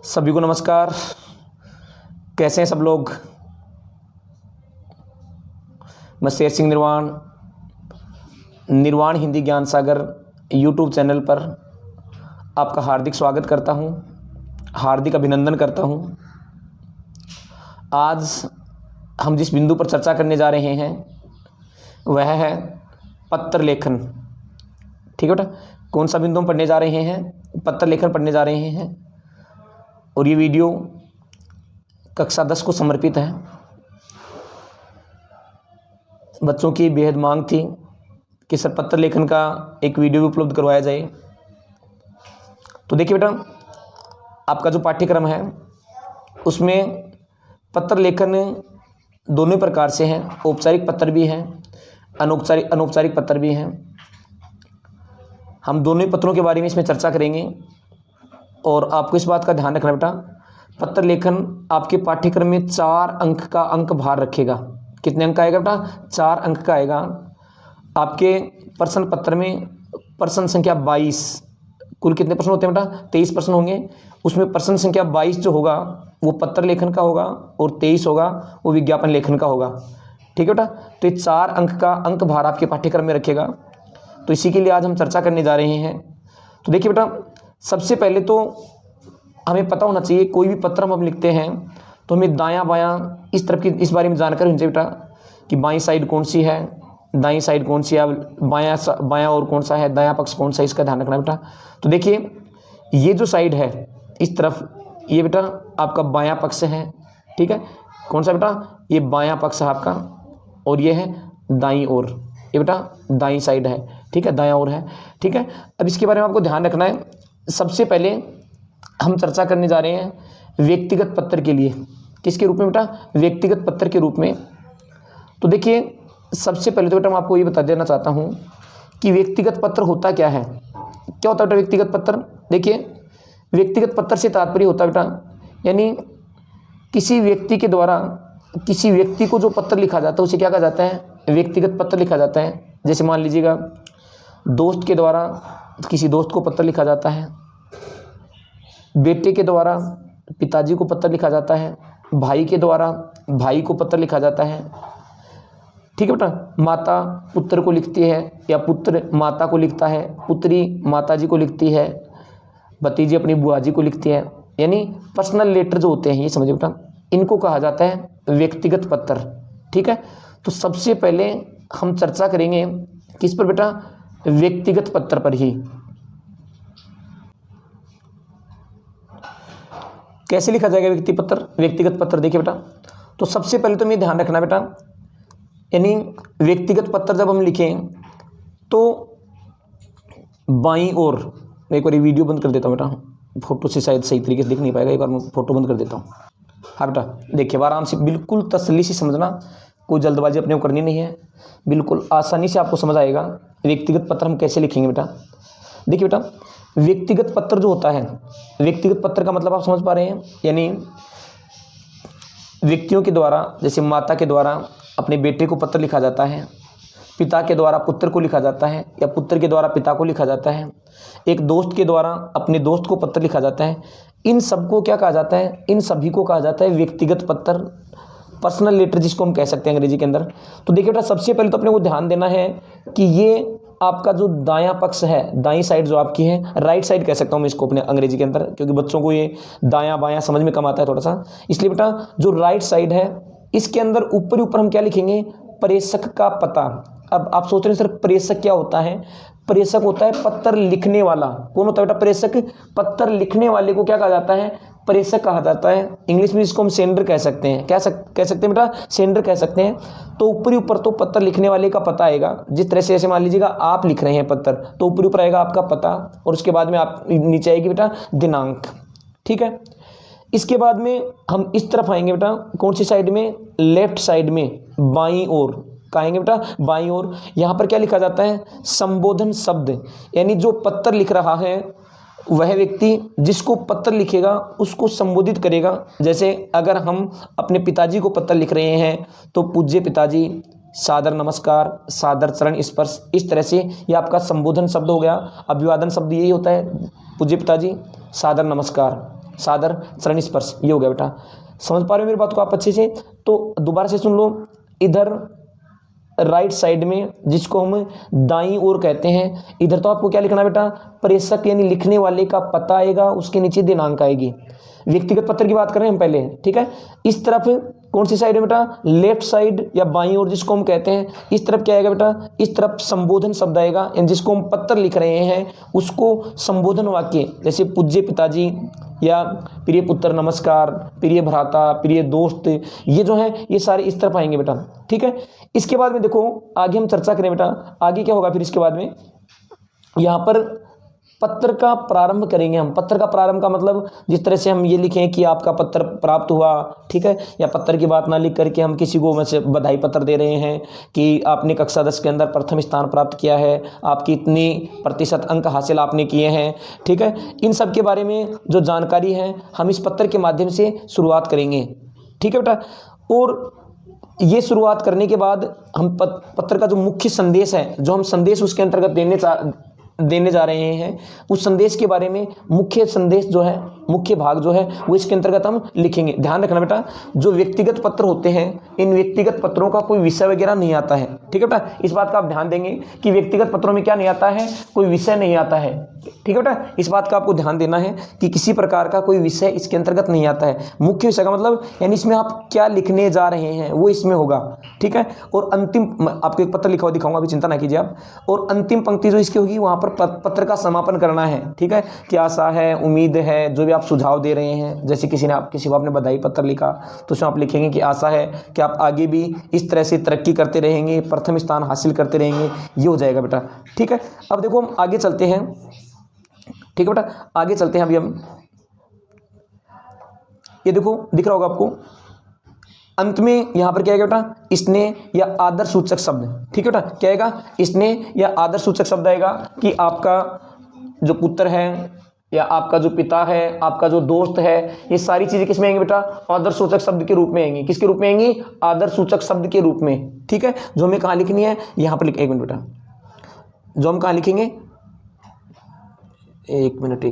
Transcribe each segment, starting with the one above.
सभी को नमस्कार। कैसे हैं सब लोग। मैं शेर सिंह निर्वाण हिंदी ज्ञान सागर यूट्यूब चैनल पर आपका हार्दिक स्वागत करता हूं, हार्दिक अभिनंदन करता हूं। आज हम जिस बिंदु पर चर्चा करने जा रहे हैं वह है पत्र लेखन। ठीक है बेटा, कौन सा बिंदु हम पढ़ने जा रहे हैं? पत्र लेखन पढ़ने जा रहे हैं। और ये वीडियो कक्षा 10 को समर्पित है। बच्चों की बेहद मांग थी कि सर पत्र लेखन का एक वीडियो भी उपलब्ध करवाया जाए। तो देखिए बेटा, आपका जो पाठ्यक्रम है उसमें पत्र लेखन दोनों प्रकार से है। औपचारिक पत्र भी है, अनौपचारिक पत्र भी हैं। हम दोनों ही पत्रों के बारे में इसमें चर्चा करेंगे। और आपको इस बात का ध्यान रखना बेटा, पत्र लेखन आपके पाठ्यक्रम में 4 अंक का अंक भार रखेगा। कितने अंक का आएगा बेटा? 4 अंक का आएगा। आपके प्रश्न पत्र में प्रश्न संख्या 22, कुल कितने प्रश्न होते हैं बेटा? 23 प्रश्न होंगे। उसमें प्रश्न संख्या 22 जो होगा वो पत्र लेखन का होगा और 23 होगा वो विज्ञापन लेखन का होगा। ठीक है बेटा, तो ये 4 अंक का अंक भार आपके पाठ्यक्रम में रखेगा। तो इसी के लिए आज हम चर्चा करने जा रहे हैं। तो देखिए बेटा, सबसे पहले तो हमें पता होना चाहिए कोई भी पत्र हम लिखते हैं तो हमें दायां बायां इस तरफ की इस बारे में जानकारी होनी चाहिए बेटा कि बाईं साइड कौन सी है, दाईं साइड कौन सी है, बायां और कौन सा है, दायां पक्ष कौन सा है, इसका ध्यान रखना बेटा। तो देखिए, ये जो साइड है इस तरफ, ये बेटा आपका बायां पक्ष है। ठीक है, कौन सा बेटा? ये बायां पक्ष है आपका। और ये है दाईं ओर, ये बेटा दाईं साइड है। ठीक है, दायां ओर है। ठीक है, अब इसके बारे में आपको ध्यान रखना है। सबसे पहले हम चर्चा करने जा रहे हैं व्यक्तिगत पत्र के लिए। किसके रूप में बेटा? व्यक्तिगत पत्र के रूप में। तो देखिए, सबसे पहले तो बेटा मैं आपको ये बता देना चाहता हूँ कि व्यक्तिगत पत्र होता क्या है। क्या होता है बेटा व्यक्तिगत पत्र? देखिए, व्यक्तिगत पत्र से तात्पर्य होता है बेटा, यानी किसी व्यक्ति के द्वारा किसी व्यक्ति को जो पत्र लिखा जाता है उसे क्या कहा जाता है? व्यक्तिगत पत्र लिखा जाता है। जैसे मान लीजिएगा, दोस्त के द्वारा किसी दोस्त को पत्र लिखा जाता है, बेटे के द्वारा पिताजी को पत्र लिखा जाता है, भाई के द्वारा भाई को पत्र लिखा जाता है। ठीक है बेटा, माता पुत्र को लिखती है या पुत्र माता को लिखता है, पुत्री माता जी को लिखती है, भतीजी अपनी बुआ जी को लिखती है। यानी पर्सनल लेटर जो होते हैं, ये समझिए बेटा, इनको कहा जाता है व्यक्तिगत पत्र। ठीक है, तो सबसे पहले हम चर्चा करेंगे किस पर बेटा? व्यक्तिगत पत्र पर ही। कैसे लिखा जाएगा व्यक्तिगत पत्र? देखिए बेटा, तो सबसे पहले तो मैं ध्यान रखना बेटा, यानी व्यक्तिगत पत्र जब हम लिखें तो बाईं ओर, मैं एक बार वीडियो बंद कर देता हूँ बेटा, फोटो से शायद सही तरीके से दिख नहीं पाएगा। एक बार मैं फोटो बंद कर देता हूँ। हाँ बेटा, देखिए आराम से, बिल्कुल तसल्ली से समझना, कोई जल्दबाजी अपने को करनी नहीं है, बिल्कुल आसानी से आपको समझ आएगा व्यक्तिगत पत्र हम कैसे लिखेंगे बेटा। देखिए बेटा, व्यक्तिगत पत्र जो होता है, व्यक्तिगत पत्र का मतलब आप समझ पा रहे हैं, यानी व्यक्तियों के द्वारा, जैसे माता के द्वारा अपने बेटे को पत्र लिखा जाता है, पिता के द्वारा पुत्र को लिखा जाता है या पुत्र के द्वारा पिता को लिखा जाता है, एक दोस्त के द्वारा अपने दोस्त को पत्र लिखा जाता है। इन सबको क्या कहा जाता है? इन सभी को कहा जाता है व्यक्तिगत पत्र, पर्सनल लेटर जिसको हम कह सकते हैं अंग्रेजी के अंदर। तो देखिए बेटा, सबसे पहले तो अपने को ध्यान देना है कि ये आपका जो दायां पक्ष है, दाईं साइड जो आपकी है, राइट साइड कह सकता हूँ मैं इसको अपने अंग्रेजी के अंदर, क्योंकि बच्चों को ये दायां बायां समझ में कम आता है थोड़ा सा, इसलिए बेटा जो राइट साइड है इसके अंदर ऊपर ऊपर हम क्या लिखेंगे? प्रेषक का पता। अब आप सोच रहे हैं सर प्रेषक क्या होता है? प्रेषक होता है पत्र लिखने वाला। कौन होता है बेटा प्रेषक? पत्र लिखने वाले को क्या कहा जाता है? प्रेषक कहा जाता है। इंग्लिश में इसको हम सेंडर कह सकते हैं। कह सकते हैं बेटा? सेंडर कह सकते हैं। तो ऊपरी ऊपर तो पत्र लिखने वाले का पता आएगा। जिस तरह से जैसे मान लीजिएगा आप लिख रहे हैं पत्र, तो ऊपरी ऊपर आएगा आपका पता और उसके बाद में आप नीचे आएगी बेटा दिनांक। ठीक है, इसके बाद में हम इस तरफ आएंगे बेटा, कौन सी साइड में? लेफ्ट साइड में, बाईं ओर। कहेंगे बेटा? बाईं ओर। यहाँ पर क्या लिखा जाता है? संबोधन शब्द, यानी जो पत्र लिख रहा है वह व्यक्ति जिसको पत्र लिखेगा उसको संबोधित करेगा। जैसे अगर हम अपने पिताजी को पत्र लिख रहे हैं तो पूज्य पिताजी, सादर नमस्कार, सादर चरण स्पर्श, इस तरह से ये आपका संबोधन शब्द हो गया। अभिवादन शब्द यही होता है, पूज्य पिताजी, सादर नमस्कार। सादर चरण स्पर्श, ये हो गया बेटा। समझ पा रहे हो मेरी बात को आप अच्छे से? तो दोबारा से सुन लो, इधर राइट साइड में जिसको हम दाईं ओर कहते हैं, इधर तो आपको क्या लिखना बेटा, प्रेषक यानी लिखने वाले का पता आएगा, उसके नीचे दिनांक आएगी। व्यक्तिगत पत्र की बात करें हम पहले, ठीक है। इस तरफ कौन सी साइड है बेटा, लेफ्ट साइड या बाईं ओर जिसको हम कहते हैं, इस तरफ क्या आएगा बेटा, इस तरफ संबोधन शब्द आएगा, जिसको हम पत्र लिख रहे हैं उसको संबोधन वाक्य, जैसे पूज्य पिताजी या प्रिय पुत्र नमस्कार, प्रिय भ्राता, प्रिय दोस्त, ये जो है ये सारे इस तरफ आएंगे बेटा, ठीक है। इसके बाद में देखो आगे हम चर्चा करें बेटा, आगे क्या होगा फिर इसके बाद में, यहाँ पर पत्र का प्रारंभ करेंगे हम। पत्र का प्रारंभ का मतलब जिस तरह से हम ये लिखें कि आपका पत्र प्राप्त हुआ, ठीक है, या पत्र की बात ना लिख करके हम किसी को वैसे बधाई पत्र दे रहे हैं कि आपने कक्षा 10 के अंदर प्रथम स्थान प्राप्त किया है, आपकी इतनी प्रतिशत अंक हासिल आपने किए हैं, ठीक है। इन सब के बारे में जो जानकारी है हम इस पत्र के माध्यम से शुरुआत करेंगे, ठीक है बेटा। और ये शुरुआत करने के बाद हम पत्र का जो मुख्य संदेश है, जो हम संदेश उसके अंतर्गत देने जा रहे हैं, उस संदेश के बारे में मुख्य संदेश जो है, मुख्य भाग जो है वो इसके अंतर्गत हम लिखेंगे। ध्यान रखना बेटा, जो व्यक्तिगत पत्र होते हैं इन व्यक्तिगत पत्रों का कोई विषय वगैरह नहीं आता है, ठीक है बेटा। इस बात का आप ध्यान देंगे कि व्यक्तिगत पत्रों में क्या नहीं आता है, कोई विषय नहीं आता है, ठीक है बेटा। इस बात का आपको ध्यान देना है कि किसी प्रकार का कोई विषय इसके अंतर्गत नहीं आता है। मुख्य विषय का मतलब यानी इसमें आप क्या लिखने जा रहे हैं वो इसमें होगा, ठीक है। और अंतिम आपको एक पत्र लिखा हुआ दिखाऊंगा, अभी चिंता ना कीजिए आप। और अंतिम पंक्ति जो इसकी होगी वहां पर पत्र का समापन करना है, ठीक है। क्या आशा है, उम्मीद है, जो भी आप सुझाव दे रहे हैं, जैसे किसी को आपने बधाई पत्र लिखा तो उसमें आप लिखेंगे कि आशा है कि आप आगे भी इस तरह से तरक्की करते रहेंगे, प्रथम स्थान हासिल करते रहेंगे, ये हो जाएगा बेटा, ठीक है। अब देखो हम आगे चलते हैं, ठीक है बेटा, आगे चलते हैं। अभी हम ये देखो दिख रहा होगा आपको, अंत में यहां पर क्या आएगा बेटा, स्नेह या आदर सूचक शब्द, ठीक है बेटा। क्या आएगा, स्नेह या आदर सूचक शब्द आएगा कि आपका जो पुत्र है या आपका जो पिता है, आपका जो दोस्त है, ये सारी चीजें किसमें आएंगी बेटा, आदर सूचक शब्द के रूप में आएंगी। किसके रूप में आएंगी, आदर सूचक शब्द के रूप में, ठीक है। जो हमें कहां लिखनी है, यहां पर एक मिनट बेटा, जो हम कहां लिखेंगे, एक मिनट।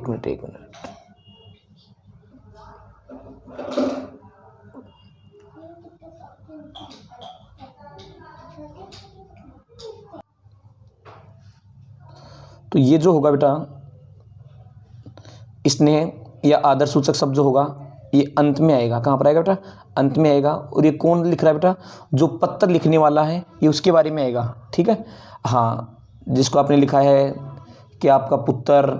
तो ये जो होगा बेटा स्नेह या आदर सूचक शब्द जो होगा ये अंत में आएगा। कहाँ पर आएगा बेटा, अंत में आएगा। और ये कौन लिख रहा है बेटा, जो पत्र लिखने वाला है ये उसके बारे में आएगा, ठीक है। हाँ, जिसको आपने लिखा है कि आपका पुत्र,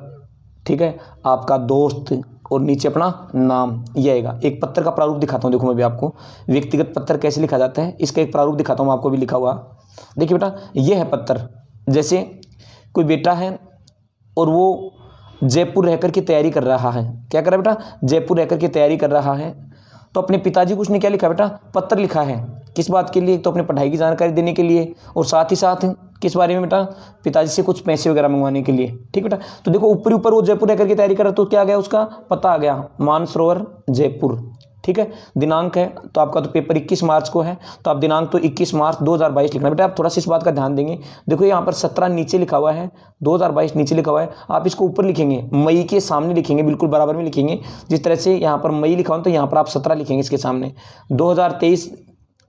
ठीक है, आपका दोस्त और नीचे अपना नाम, ये आएगा। एक पत्र का प्रारूप दिखाता हूँ, देखो मैं भी आपको व्यक्तिगत पत्र कैसे लिखा जाता है इसका एक प्रारूप दिखाता हूँ आपको भी लिखा हुआ। देखिए बेटा, ये है पत्र। जैसे कोई बेटा है और वो जयपुर रहकर के तैयारी कर रहा है। क्या कर रहा है बेटा, जयपुर रहकर के तैयारी कर रहा है। तो अपने पिताजी को उसने क्या लिखा बेटा, पत्र लिखा है। किस बात के लिए, तो अपने पढ़ाई की जानकारी देने के लिए, और साथ ही साथ किस बारे में बेटा, पिताजी से कुछ पैसे वगैरह मंगवाने के लिए, ठीक बेटा। तो देखो ऊपर ऊपर वो जयपुर रहकर के तैयारी कर रहा है, तो क्या आ गया, उसका पता आ गया, मानसरोवर जयपुर, ठीक है। दिनांक है तो आपका तो पेपर 21 मार्च को है, तो आप दिनांक तो 21 मार्च 2022 लिखना बेटा। आप थोड़ा सा इस बात का ध्यान देंगे। देखो यहाँ पर 17 नीचे लिखा हुआ है, 2022 नीचे लिखा हुआ है। आप इसको ऊपर लिखेंगे, मई के सामने लिखेंगे, बिल्कुल बराबर में लिखेंगे। जिस तरह से यहाँ पर मई लिखा हो तो यहाँ पर आप 17 लिखेंगे इसके सामने, 2023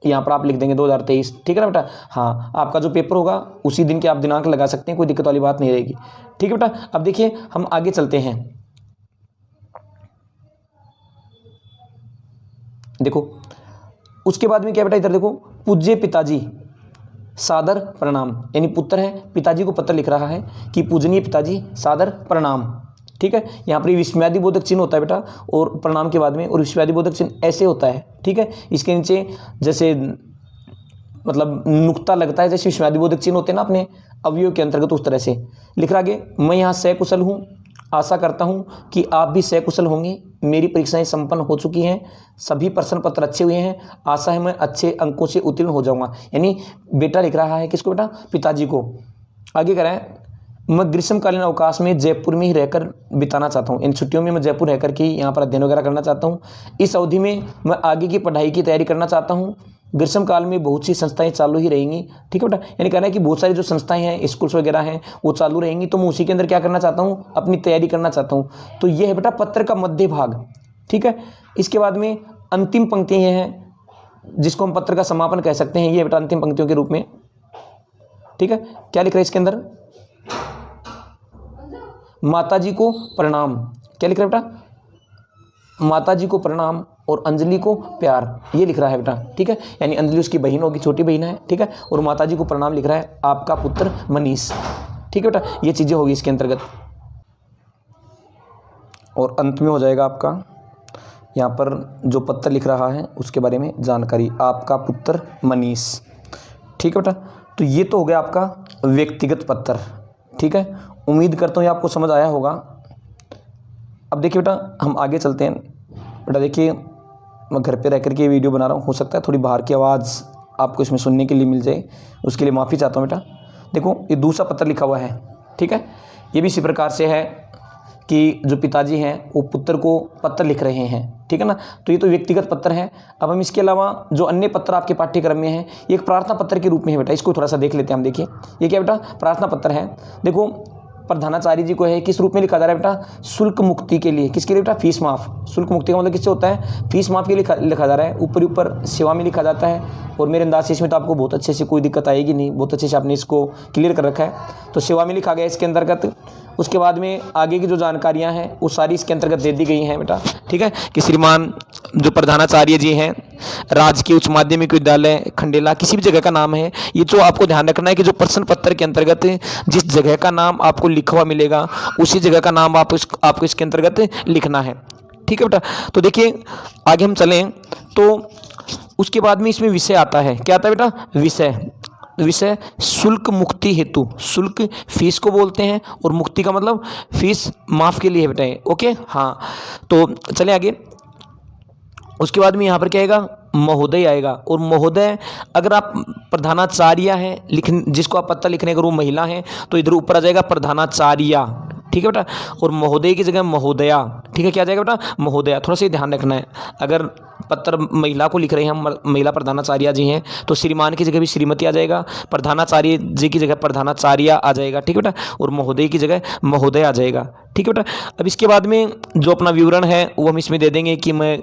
यहाँ पर आप लिख देंगे 2023, ठीक है ना बेटा। हाँ, आपका जो पेपर होगा उसी दिन के आप दिनांक लगा सकते हैं, कोई दिक्कत वाली बात नहीं रहेगी, ठीक है बेटा। अब देखिए हम आगे चलते हैं। देखो उसके बाद में क्या बेटा, इधर देखो, पूज्य पिताजी सादर प्रणाम, यानी पुत्र है, पिताजी को पत्र लिख रहा है कि पूजनीय पिताजी सादर प्रणाम, ठीक है। यहाँ पर विस्मयादि बोधक चिन्ह होता है बेटा, और प्रणाम के बाद में, और विस्मयादि बोधक चिन्ह ऐसे होता है, ठीक है। इसके नीचे जैसे मतलब नुक्ता लगता है, जैसे विस्मयादि बोधक चिन्ह होते हैं ना अपने अवयव के अंतर्गत, उस तरह से लिख रहा आगे, मैं यहाँ सकुशल हूँ, आशा करता हूँ कि आप भी सकुशल होंगे। मेरी परीक्षाएं संपन्न हो चुकी हैं, सभी प्रश्न पत्र अच्छे हुए हैं, आशा है मैं अच्छे अंकों से उत्तीर्ण हो जाऊंगा। यानी बेटा लिख रहा है किसको बेटा, पिताजी को। आगे कह रहा है, मैं ग्रीष्मकालीन अवकाश में जयपुर में ही रहकर बिताना चाहता हूँ। इन छुट्टियों में मैं जयपुर रहकर के यहाँ पर अध्ययन वगैरह करना चाहता हूँ। इस अवधि में मैं आगे की पढ़ाई की तैयारी करना चाहता हूँ। ग्रीष्म काल में बहुत सी संस्थाएं चालू ही रहेंगी, ठीक है बेटा। यानी कहना है कि बहुत सारी जो संस्थाएं हैं, स्कूल्स वगैरह हैं, वो चालू रहेंगी, तो मैं उसी के अंदर क्या करना चाहता हूँ, अपनी तैयारी करना चाहता हूँ। तो ये है बेटा पत्र का मध्य भाग। ठीक है। इसके बाद में अंतिम पंक्तियाँ ये हैं जिसको हम पत्र का समापन कह सकते हैं, ये बेटा अंतिम पंक्तियों के रूप में, ठीक है। क्या लिख रहे हैं इसके अंदर, माता जी को प्रणाम, क्या लिख रहा है बेटा, माता जी को प्रणाम और अंजलि को प्यार, ये लिख रहा है बेटा, ठीक है। यानी अंजलि उसकी बहन होगी, छोटी बहन है, ठीक है, और माता जी को प्रणाम लिख रहा है आपका पुत्र मनीष, ठीक है बेटा। ये चीज़ें होगी इसके अंतर्गत। और अंत में हो जाएगा आपका यहाँ पर जो पत्र लिख रहा है उसके बारे में जानकारी, आपका पुत्र मनीष, ठीक है बेटा। तो ये तो हो गया आपका व्यक्तिगत पत्र, ठीक है। उम्मीद करता हूँ ये आपको समझ आया होगा। अब देखिए बेटा हम आगे चलते हैं। बेटा देखिए मैं घर पे रह कर के ये वीडियो बना रहा हूँ, हो सकता है थोड़ी बाहर की आवाज़ आपको इसमें सुनने के लिए मिल जाए, उसके लिए माफ़ी चाहता हूँ बेटा। देखो ये दूसरा पत्र लिखा हुआ है, ठीक है। ये भी इसी प्रकार से है कि जो पिताजी हैं वो पुत्र को पत्र लिख रहे हैं, ठीक है ना। तो ये तो व्यक्तिगत पत्र है। अब हम इसके अलावा जो अन्य पत्र आपके पाठ्यक्रम में है, ये एक प्रार्थना पत्र के रूप में है बेटा, इसको थोड़ा सा देख लेते हैं हम। देखिए ये क्या बेटा, प्रार्थना पत्र है। देखो प्रधानाचार्य जी को है, किस रूप में लिखा जा रहा है बेटा, शुल्क मुक्ति के लिए। किसके लिए बेटा, फीस माफ़। शुल्क मुक्ति का मतलब किससे होता है, फीस माफ़ के लिए लिखा जा रहा है। ऊपर ऊपर सेवा में लिखा जाता है, और मेरे अंदाज से इसमें तो आपको बहुत अच्छे से कोई दिक्कत आएगी नहीं, बहुत अच्छे से आपने इसको क्लियर कर रखा है। तो सेवा में लिखा गया इसके अंतर्गत। उसके बाद में आगे की जो जानकारियाँ हैं वो सारी इसके अंतर्गत दे दी गई हैं बेटा, ठीक है। कि श्रीमान जो प्रधानाचार्य जी हैं राजकीय उच्च माध्यमिक विद्यालय खंडेला, किसी भी जगह का नाम है, ये तो आपको ध्यान रखना है कि जो प्रश्न पत्र के अंतर्गत जिस जगह का नाम आपको लिखा हुआ मिलेगा उसी जगह का नाम आपको इसके अंतर्गत लिखना है, ठीक है बेटा। तो देखिए आगे हम चलें तो उसके बाद में इसमें विषय आता है। क्या आता है बेटा, विषय शुल्क मुक्ति हेतु। शुल्क फीस को बोलते हैं और मुक्ति का मतलब फीस माफ़ के लिए है बेटा, ओके। हाँ तो चलें आगे। उसके बाद में यहाँ पर क्या आएगा, महोदय आएगा। और महोदय अगर आप प्रधानाचार्य हैं जिसको आप पत्र लिखने अगर वो महिला हैं तो इधर ऊपर आ जाएगा प्रधानाचार्या, ठीक है बेटा। और महोदय की जगह महोदया, ठीक है। क्या जाएगा बेटा, महोदया। थोड़ा सा ध्यान रखना है, अगर पत्र महिला को लिख रहे हैं हम, महिला प्रधानाचार्य जी हैं, तो श्रीमान की जगह भी श्रीमती आ जाएगा, प्रधानाचार्य जी की जगह प्रधानाचार्या आ जाएगा, ठीक है बेटा। और महोदय की जगह महोदय आ जाएगा, ठीक है बेटा। अब इसके बाद में जो अपना विवरण है वो हम इसमें दे देंगे कि मैं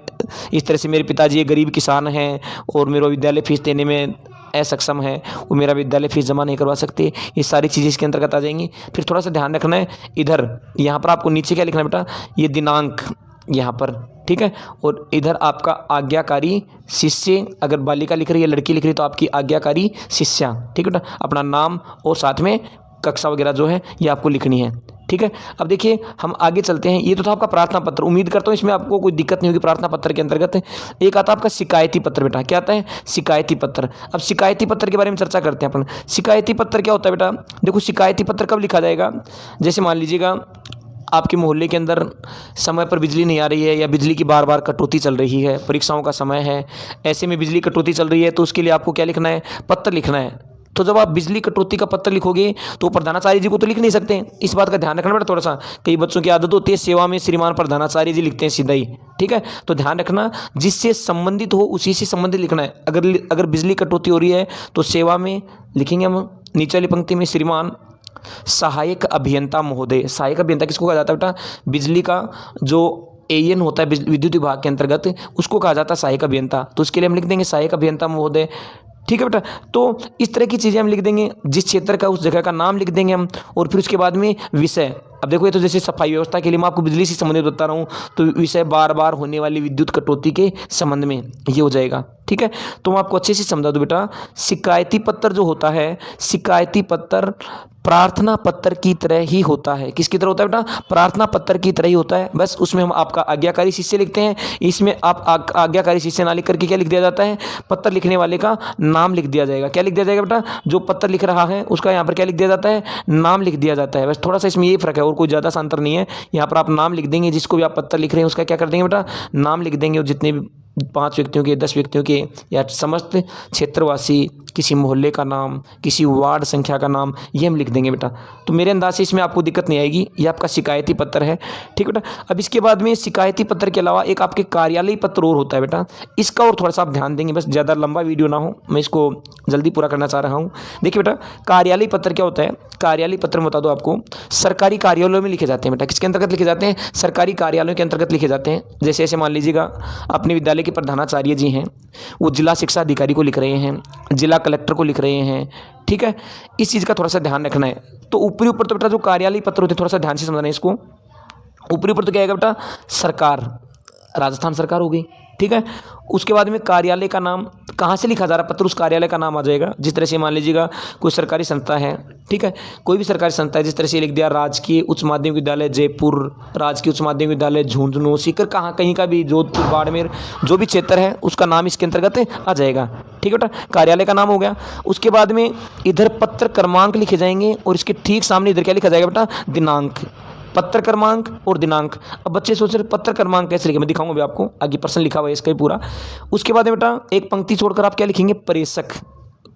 इस तरह से, मेरे पिताजी एक गरीब किसान हैं और मेरा विद्यालय फीस देने में असक्षम है, वो मेरा विद्यालय फीस जमा नहीं करवा सकते। ये सारी चीज़ें इसके अंतर्गत आ जाएंगी। फिर थोड़ा सा ध्यान रखना है, इधर यहाँ पर आपको नीचे क्या लिखना है बेटा, ये दिनांक यहाँ पर, ठीक है। और इधर आपका आज्ञाकारी शिष्य, अगर बालिका लिख रही है, लड़की लिख रही है तो आपकी आज्ञाकारी शिष्या, ठीक है बेटा। अपना नाम और साथ में कक्षा वगैरह जो है ये आपको लिखनी है, ठीक है। अब देखिए हम आगे चलते हैं। ये तो था आपका प्रार्थना पत्र। उम्मीद करता हूँ इसमें आपको कोई दिक्कत नहीं होगी। प्रार्थना पत्र के अंतर्गत एक आता है आपका शिकायती पत्र बेटा। क्या आता है, शिकायती पत्र। अब शिकायती पत्र के बारे में चर्चा करते हैं अपन। शिकायती पत्र क्या होता है बेटा, देखो शिकायती पत्र कब लिखा जाएगा, जैसे मान लीजिएगा आपके मोहल्ले के अंदर समय पर बिजली नहीं आ रही है या बिजली की बार बार कटौती चल रही है, परीक्षाओं का समय है, ऐसे में बिजली कटौती चल रही है, तो उसके लिए आपको क्या लिखना है, पत्र लिखना है। तो जब आप बिजली कटौती का पत्र लिखोगे तो प्रधानाचार्य जी को तो लिख नहीं सकते, इस बात का ध्यान रखना बेटा थोड़ा सा। कई बच्चों की आदत होती है सेवा में श्रीमान प्रधानाचार्य जी लिखते हैं सीधा ही, ठीक है। तो ध्यान रखना जिससे संबंधित हो उसी से संबंधित लिखना है। अगर बिजली कटौती हो रही है तो सेवा में लिखेंगे हम नीचे वाली पंक्ति में श्रीमान सहायक अभियंता महोदय। सहायक अभियंता किसको कहा जाता है बेटा, बिजली का जो एएन होता है विद्युत विभाग के अंतर्गत, उसको कहा जाता है सहायक अभियंता। तो उसके लिए हम लिख देंगे सहायक अभियंता महोदय, ठीक है बेटा। तो इस तरह की चीज़ें हम लिख देंगे, जिस क्षेत्र का उस जगह का नाम लिख देंगे हम। और फिर उसके बाद में विषय। अब देखो ये तो जैसे सफाई व्यवस्था के लिए मैं आपको बिजली से संबंधित बता रहा हूँ, तो विषय बार बार होने वाली विद्युत कटौती के संबंध में ये हो जाएगा, ठीक है। तो मैं आपको अच्छे से समझा दूँ बेटा, शिकायती पत्र जो होता है, शिकायती पत्र प्रार्थना पत्र की तरह ही होता है। किसकी तरह होता है बेटा, प्रार्थना पत्र की तरह ही होता है। बस उसमें हम आपका आज्ञाकारी शिष्य लिखते हैं, इसमें आप आज्ञाकारी शिष्य ना लिख करके क्या लिख दिया जाता है, पत्र लिखने वाले का नाम लिख दिया जाएगा। क्या लिख दिया जाएगा बेटा, जो पत्र लिख रहा है उसका यहाँ पर क्या लिख दिया जाता है, नाम लिख दिया जाता है। बस थोड़ा सा इसमें ये फर्क है, और कोई ज़्यादा सा अंतर नहीं है। यहाँ पर आप नाम लिख देंगे, जिसको भी आप पत्र लिख रहे हैं उसका क्या कर देंगे बेटा, नाम लिख देंगे। और जितने भी 5 व्यक्तियों के, 10 व्यक्तियों के या समस्त क्षेत्रवासी, किसी मोहल्ले का नाम, किसी वार्ड संख्या का नाम, ये हम लिख देंगे बेटा। तो मेरे अंदाज से इसमें आपको दिक्कत नहीं आएगी। ये आपका शिकायती पत्र है, ठीक बेटा। अब इसके बाद में शिकायती पत्र के अलावा एक आपके कार्यालयी पत्र और होता है बेटा, इसका और थोड़ा सा आप ध्यान देंगे, बस ज़्यादा लंबा वीडियो ना हो, मैं इसको जल्दी पूरा करना चाह रहा हूँ। देखिए बेटा, कार्यालयी पत्र क्या होता है? कार्यालयी पत्र बता दो आपको, सरकारी कार्यालयों में लिखे जाते हैं बेटा। किसके अंतर्गत लिखे जाते हैं? सरकारी कार्यालयों के अंतर्गत लिखे जाते हैं। जैसे ऐसे मान लीजिएगा अपने विद्यालय के प्रधानाचार्य जी हैं, वो जिला शिक्षा अधिकारी को लिख रहे हैं, जिला कलेक्टर को लिख रहे हैं, ठीक है। इस चीज़ का थोड़ा सा ध्यान रखना है। तो ऊपरी ऊपर तो बेटा जो कार्यालयी पत्र होते हैं, थोड़ा सा ध्यान से समझना है इसको। ऊपरी ऊपर तो क्या आएगा बेटा? सरकार, राजस्थान सरकार हो गई, ठीक है। उसके बाद में कार्यालय का नाम, कहाँ से लिखा जा रहा पत्र, उस कार्यालय का नाम आ जाएगा। जिस तरह से मान लीजिएगा कोई सरकारी संस्था है, ठीक है, कोई भी सरकारी संस्था है, जिस तरह से लिख दिया राजकीय उच्च माध्यमिक विद्यालय जयपुर, राजकीय उच्च माध्यमिक विद्यालय झुंझुनू, सीकर, कहाँ कहीं का भी, जोधपुर, बाड़मेर, जो भी क्षेत्र है उसका नाम इसके अंतर्गत आ जाएगा, ठीक है बेटा। कार्यालय का नाम हो गया। उसके बाद में इधर पत्र क्रमांक लिखे जाएंगे और इसके ठीक सामने इधर क्या लिखा जाएगा बेटा? दिनांक। पत्र क्रमांक और दिनांक। अब बच्चे सोच रहे पत्र क्रमांक कैसे लिखे, मैं दिखाऊंगा अभी आपको, आगे प्रश्न लिखा हुआ है इसका ही पूरा। उसके बाद में बेटा एक पंक्ति छोड़कर आप क्या लिखेंगे? प्रेषक।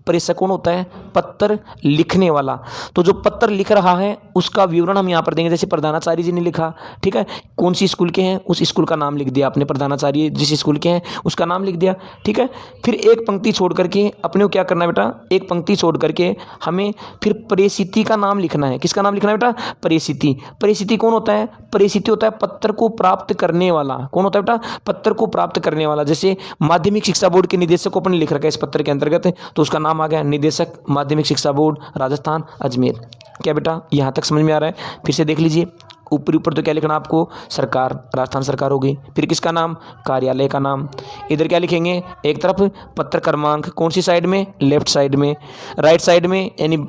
प्रेषक कौन होता है? पत्र लिखने वाला। तो जो पत्र लिख रहा है उसका विवरण हम यहाँ पर देंगे। जैसे प्रधानाचार्य जी ने लिखा, ठीक है, कौन सी स्कूल के हैं, उस स्कूल का नाम लिख दिया आपने, प्रधानाचार्य जिस स्कूल के हैं उसका नाम लिख दिया, ठीक है। फिर एक पंक्ति छोड़ करके अपने को क्या करना है बेटा? एक पंक्ति छोड़ करके हमें फिर प्रेषिती का नाम लिखना है। किसका नाम लिखना है बेटा? प्रेषिती। प्रेषिती कौन होता है? प्रेषिती होता है पत्र को प्राप्त करने वाला। कौन होता है बेटा? पत्र को प्राप्त करने वाला। जैसे माध्यमिक शिक्षा बोर्ड के निदेशक को अपने लिख रखा है इस पत्र के अंतर्गत, तो उसका नाम आ गया निदेशक माध्यमिक शिक्षा बोर्ड राजस्थान अजमेर। क्या बेटा यहाँ तक समझ में आ रहा है? फिर से देख लीजिए, ऊपरी ऊपर तो क्या लिखना आपको? सरकार, राजस्थान सरकार हो गई। फिर किसका नाम? कार्यालय का नाम। इधर क्या लिखेंगे? एक तरफ पत्र क्रमांक, कौन सी साइड में? लेफ्ट साइड में। राइट साइड में यानी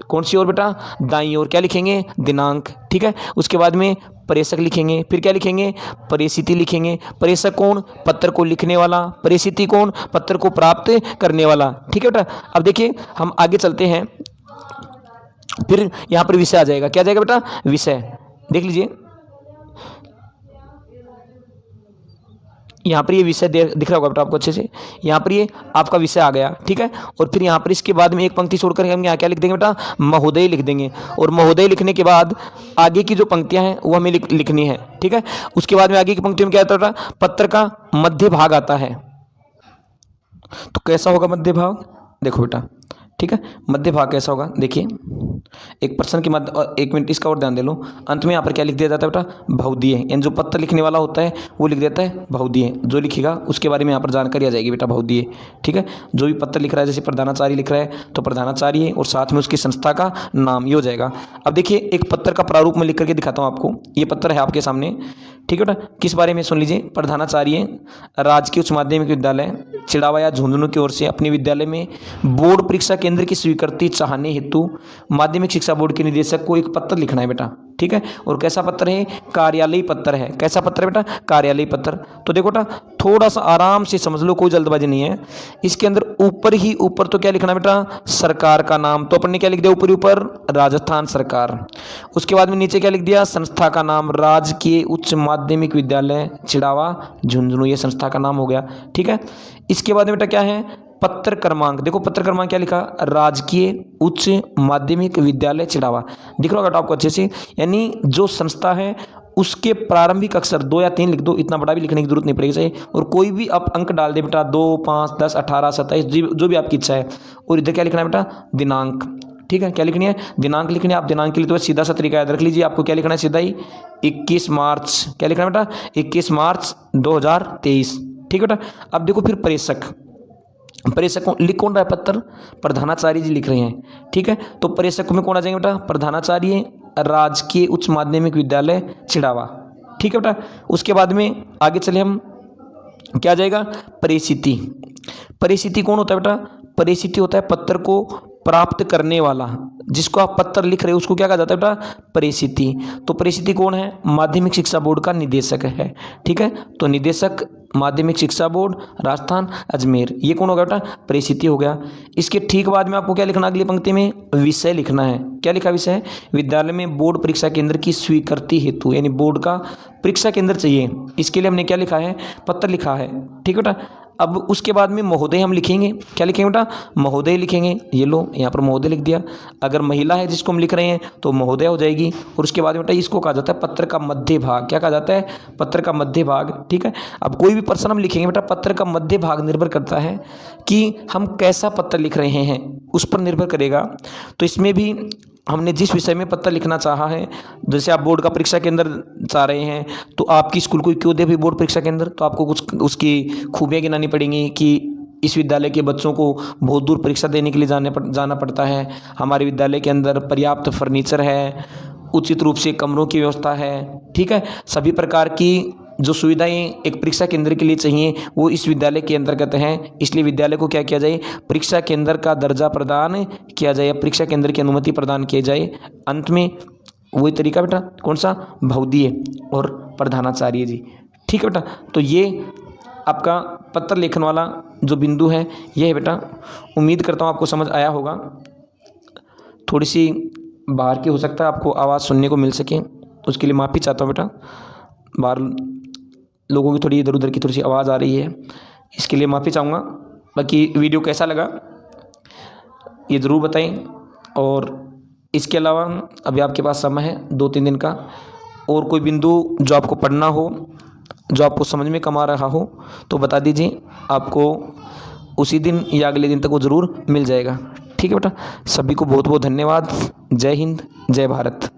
कौन सी ओर बेटा? दाईं ओर क्या लिखेंगे? दिनांक, ठीक है। उसके बाद में प्रेषक लिखेंगे। फिर क्या लिखेंगे? प्रेषिती लिखेंगे। प्रेषक कौन? पत्र को लिखने वाला। प्रेषिती कौन? पत्र को प्राप्त करने वाला, ठीक है बेटा। अब देखिए हम आगे चलते हैं, फिर यहाँ पर विषय आ जाएगा। क्या जाएगा बेटा? विषय। देख लीजिए यहाँ पर ये विषय दिख रहा होगा बेटा आपको अच्छे से। यहाँ पर ये आपका विषय आ गया, ठीक है। और फिर यहाँ पर इसके बाद में एक पंक्ति छोड़कर हम यहाँ क्या लिख देंगे बेटा? महोदय लिख देंगे। और महोदय लिखने के बाद आगे की जो पंक्तियाँ हैं वो हमें लिखनी है, ठीक है। उसके बाद में आगे की पंक्ति में क्या आता है बेटा? पत्र का मध्य भाग आता है। तो कैसा होगा मध्य भाग? देखो बेटा, ठीक है, मध्य भाग कैसा होगा? देखिए एक प्रश्न के मध्य, एक मिनट इसका और ध्यान दे लो। अंत में यहाँ पर क्या लिख दिया जाता है बेटा? बहुदीय। यानी जो पत्र लिखने वाला होता है वो लिख देता है बहुदीय। जो लिखेगा उसके बारे में यहाँ पर जानकारी आ जाएगी बेटा, बहुदीय, ठीक है। जो भी पत्र लिख रहा है, जैसे प्रधानाचार्य लिख रहा है तो प्रधानाचार्य और साथ में उसकी संस्था का नाम, ये हो जाएगा। अब देखिए एक पत्र का प्रारूप में लिख करके दिखाता हूँ आपको। ये पत्र है आपके सामने, ठीक है बेटा। किस बारे में? सुन लीजिए। प्रधानाचार्य राजकीय उच्च माध्यमिक विद्यालय चिड़ावा या झुंझुनू की ओर से अपने विद्यालय में बोर्ड परीक्षा केंद्र की स्वीकृति चाहने हेतु माध्यमिक शिक्षा बोर्ड के निदेशक को एक पत्र लिखना है बेटा, ठीक है। और कैसा पत्र है? कार्यालयी पत्र है। कैसा पत्र है बेटा? कार्यालयी पत्र। तो देखो बेटा थोड़ा सा आराम से समझ लो, कोई जल्दबाजी नहीं है। इसके अंदर ऊपर ही ऊपर तो क्या लिखना बेटा? सरकार का नाम। तो अपन ने क्या लिख दिया ऊपर ऊपर? राजस्थान सरकार। उसके बाद में नीचे क्या लिख दिया? संस्था का नाम, राजकीय उच्च माध्यमिक विद्यालय चिड़ावा झुंझुनू, ये संस्था का नाम हो गया, ठीक है। इसके बाद में बेटा क्या है? पत्र क्रमांक। देखो पत्र क्रमांक क्या लिखा? राजकीय उच्च माध्यमिक विद्यालय चिड़ावा। दिख रहा होगा आपको अच्छे से। यानी जो संस्था है उसके प्रारंभिक अक्षर 2 या 3 लिख दो, इतना बड़ा भी लिखने की जरूरत नहीं पड़ेगी, सही। और कोई भी आप अंक डाल दे बेटा, 2, 5, 10, 18, 27, जो भी आपकी इच्छा है। और इधर क्या लिखना है बेटा? दिनांक, ठीक है। क्या लिखनी है? दिनांक लिखनी है। आप दिनांक के लिए तो सीधा सा तरीका याद रख लीजिए। आपको क्या लिखना है? सीधा ही 21 मार्च। क्या लिखना है बेटा? 21 मार्च 2023, ठीक है बेटा। अब देखो फिर प्रेषक। प्रेषक लिख कौन रहा है? पत्र प्रधानाचार्य जी लिख रहे हैं, ठीक है। तो प्रेषक में कौन आ जाएंगे बेटा? प्रधानाचार्य राजकीय उच्च माध्यमिक विद्यालय चिड़ावा, ठीक है बेटा। उसके बाद में आगे चले हम, क्या आ जाएगा? प्रेषिती। प्रेषिती कौन होता है बेटा? प्रेषिती होता है पत्र को प्राप्त करने वाला। जिसको आप पत्र लिख रहे हो उसको क्या कहा जाता है बेटा? प्रेषिती। तो प्रेषिती कौन है? माध्यमिक शिक्षा बोर्ड का निदेशक है, ठीक है। तो निदेशक माध्यमिक शिक्षा बोर्ड राजस्थान अजमेर। ये कौन होगा बेटा? परिस्थिति हो गया। इसके ठीक बाद में आपको क्या लिखना, अगली पंक्ति में विषय लिखना है। क्या लिखा विषय? विद्यालय में बोर्ड परीक्षा केंद्र की स्वीकृति हेतु, यानी बोर्ड का परीक्षा केंद्र चाहिए, इसके लिए हमने क्या लिखा है? पत्र लिखा है। ठीक है बेटा। अब उसके बाद में महोदय हम लिखेंगे। क्या लिखेंगे बेटा? महोदय लिखेंगे। ये लो यहाँ पर महोदय लिख दिया। अगर महिला है जिसको हम लिख रहे हैं तो महोदय हो जाएगी। और उसके बाद बेटा इसको कहा जाता है पत्र का मध्य भाग। क्या कहा जाता है? पत्र का मध्य भाग। ठीक है। अब कोई भी प्रश्न हम लिखेंगे बेटा, पत्र का मध्य भाग निर्भर करता है कि हम कैसा पत्र लिख रहे हैं, उस पर निर्भर करेगा। तो इसमें भी हमने जिस विषय में पत्र लिखना चाहा है, जैसे आप बोर्ड का परीक्षा केंद्र चाह रहे हैं तो आपकी स्कूल को क्यों दे भी बोर्ड परीक्षा केंद्र, तो आपको कुछ उसकी खूबियाँ गिनानी पड़ेंगी कि इस विद्यालय के बच्चों को बहुत दूर परीक्षा देने के लिए जाना पड़ता है। हमारे विद्यालय के अंदर पर्याप्त फर्नीचर है, उचित रूप से कमरों की व्यवस्था है। ठीक है। सभी प्रकार की जो सुविधाएं एक परीक्षा केंद्र के लिए चाहिए वो इस विद्यालय के अंतर्गत हैं। इसलिए विद्यालय को क्या किया जाए? परीक्षा केंद्र का दर्जा प्रदान किया जाए, परीक्षा केंद्र की अनुमति प्रदान किया जाए। अंत में वही तरीका बेटा, कौन सा? भवदीय और प्रधानाचार्य जी। ठीक है बेटा। तो ये आपका पत्र लेखन वाला जो बिंदु है ये है बेटा। उम्मीद करता हूँ आपको समझ आया होगा। थोड़ी सी बाहर की हो सकता है आपको आवाज़ सुनने को मिल सके, उसके लिए माफ़ी चाहता हूँ बेटा। बाहर लोगों की थोड़ी इधर उधर की थोड़ी सी आवाज़ आ रही है, इसके लिए माफ़ी चाहूँगा। बाकी वीडियो कैसा लगा ये ज़रूर बताएं। और इसके अलावा अभी आपके पास समय है 2-3 दिन का, और कोई बिंदु जो आपको पढ़ना हो, जो आपको समझ में कम आ रहा हो तो बता दीजिए, आपको उसी दिन या अगले दिन तक वो ज़रूर मिल जाएगा। ठीक है बेटा। सभी को बहुत बहुत धन्यवाद। जय हिंद, जय भारत।